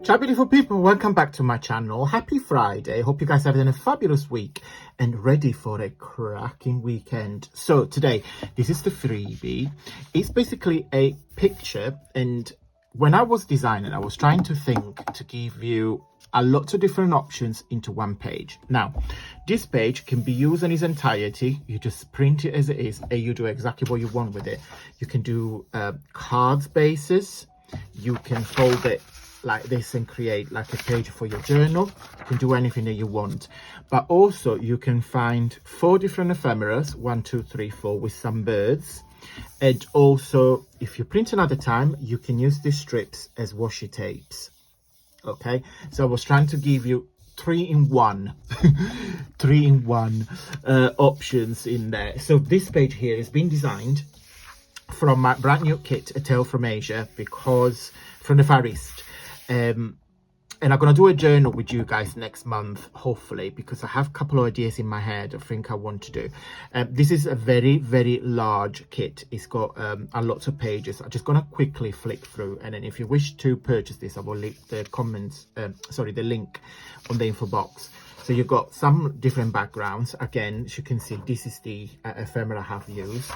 Ciao beautiful people, welcome back to my channel. Happy Friday. Hope you guys are having a fabulous week and ready for a cracking weekend. So today, this is the freebie. It's basically a picture, and when I was designing, I was trying to think to give you a lot of different options into one page. Now, this page can be used in its entirety. You just print it as it is and you do exactly what you want with it. You can do cards bases. You can fold it like this and create like a page for your journal. You can do anything that you want, but also you can find 4 different ephemeras, 1, 2, 3, 4, with some birds. And also, if you print another time, you can use these strips as washi tapes. Okay, so I was trying to give you 3-in-1 3-in-1 options in there. So this page here has been designed from my brand new kit, A Tale from Asia, because from the Far East. And I'm going to do a journal with you guys next month, hopefully, because I have a couple of ideas in my head I think I want to do. This is a very, very large kit. It's got a lot of pages. I'm just going to quickly flick through, and then if you wish to purchase this, I will leave the the link on the info box. So you've got some different backgrounds. Again, as you can see, this is the ephemera I have used.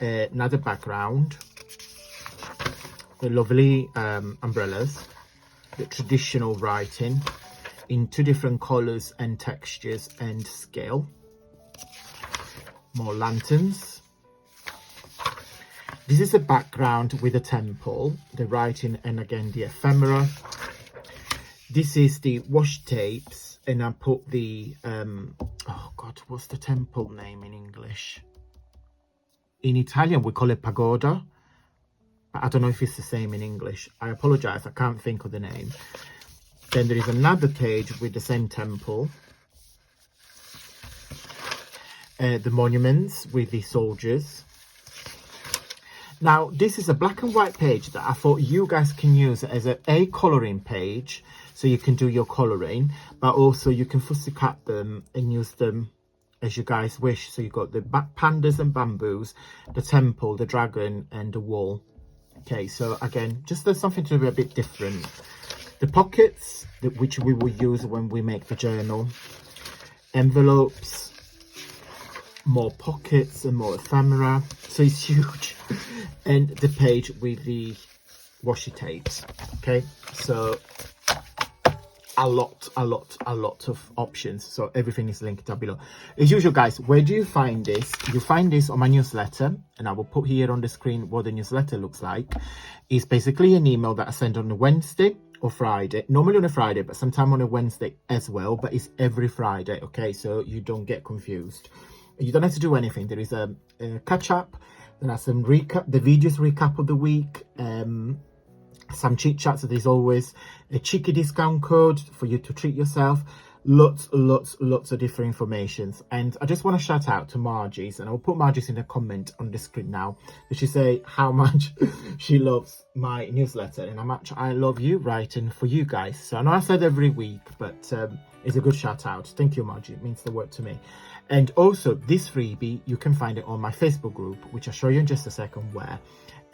Another background, the lovely umbrellas, the traditional writing in 2 different colors and textures and scale, more lanterns. This is a background with a temple, the writing, and again the ephemera. This is the washi tapes, and I put the oh god, what's the temple name in English? In Italian we call it pagoda. I don't know if it's the same in English. I apologize, I can't think of the name. Then there is another page with the same temple. The monuments with the soldiers. Now, this is a black and white page that I thought you guys can use as a colouring page. So you can do your colouring, but also you can fussy cut them and use them as you guys wish. So you've got the pandas and bamboos, the temple, the dragon, and the wall. Okay, so again, just there's something to be a bit different. The pockets, which we will use when we make the journal. Envelopes, more pockets and more ephemera. So it's huge. And the page with the washi tapes. Okay, so a lot of options. So everything is linked down below. As usual, guys, where do you find this? You find this on my newsletter, and I will put here on the screen what the newsletter looks like. It's basically an email that I send on a Wednesday or Friday, normally on a Friday, but sometime on a Wednesday as well, but it's every Friday. Okay, so you don't get confused. You don't have to do anything. There is a catch up, there are some recap, the videos recap of the week, some chit chats. So there's always a cheeky discount code for you to treat yourself. Lots of different informations. And I just want to shout out to Margie's, and I'll put Margie's in the comment on the screen now. She say how much she loves my newsletter and how much I love you writing for you guys. So I know I said every week, but it's a good shout out. Thank you, Margie. It means the world to me. And also this freebie, you can find it on my Facebook group, which I'll show you in just a second where.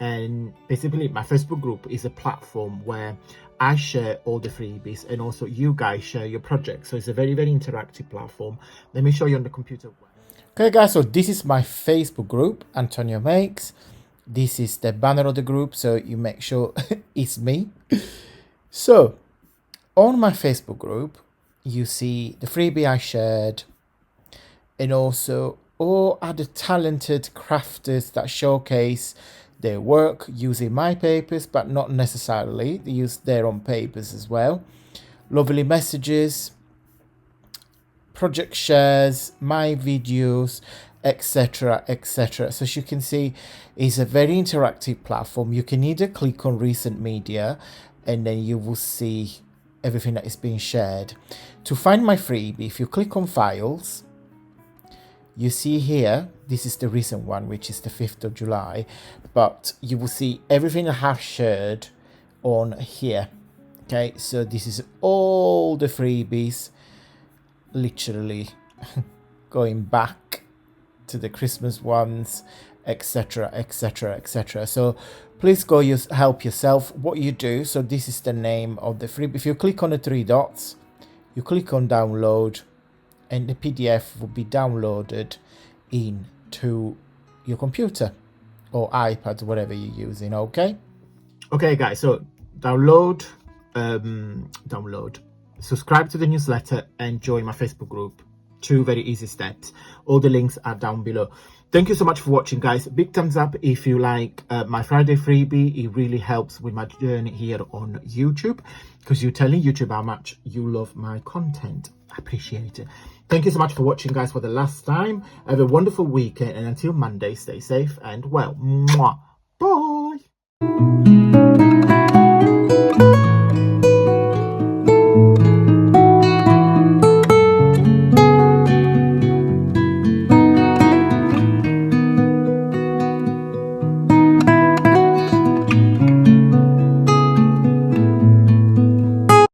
And basically my Facebook group is a platform where I share all the freebies, and also you guys share your projects. So it's a very, very interactive platform. Let me show you on the computer. Okay guys, so this is my Facebook group, Antonio Makes. This is the banner of the group, so you make sure it's me. So on my Facebook group, you see the freebie I shared, and also all other talented crafters that showcase their work using my papers, but not necessarily. They use their own papers as well. Lovely messages, project shares, my videos, etc, etc. So as you can see, it's a very interactive platform. You can either click on recent media, and then you will see everything that is being shared. To find my freebie, if you click on files, you see here, this is the recent one, which is the 5th of July, but you will see everything I have shared on here. Okay, so this is all the freebies, literally going back to the Christmas ones, etc, etc, etc. So please go help yourself. What you do, so this is the name of the freebie. If you click on the three dots, you click on download, and the PDF will be downloaded into your computer or iPad, whatever you're using. Okay guys, so download, subscribe to the newsletter, and join my Facebook group. 2 very easy steps. All the links are down below. Thank you so much for watching, guys. Big thumbs up if you like my Friday freebie. It really helps with my journey here on YouTube, because you're telling YouTube how much you love my content. I appreciate it. Thank you so much for watching, guys, for the last time. Have a wonderful weekend, and until Monday, stay safe and well. Mwah. Bye.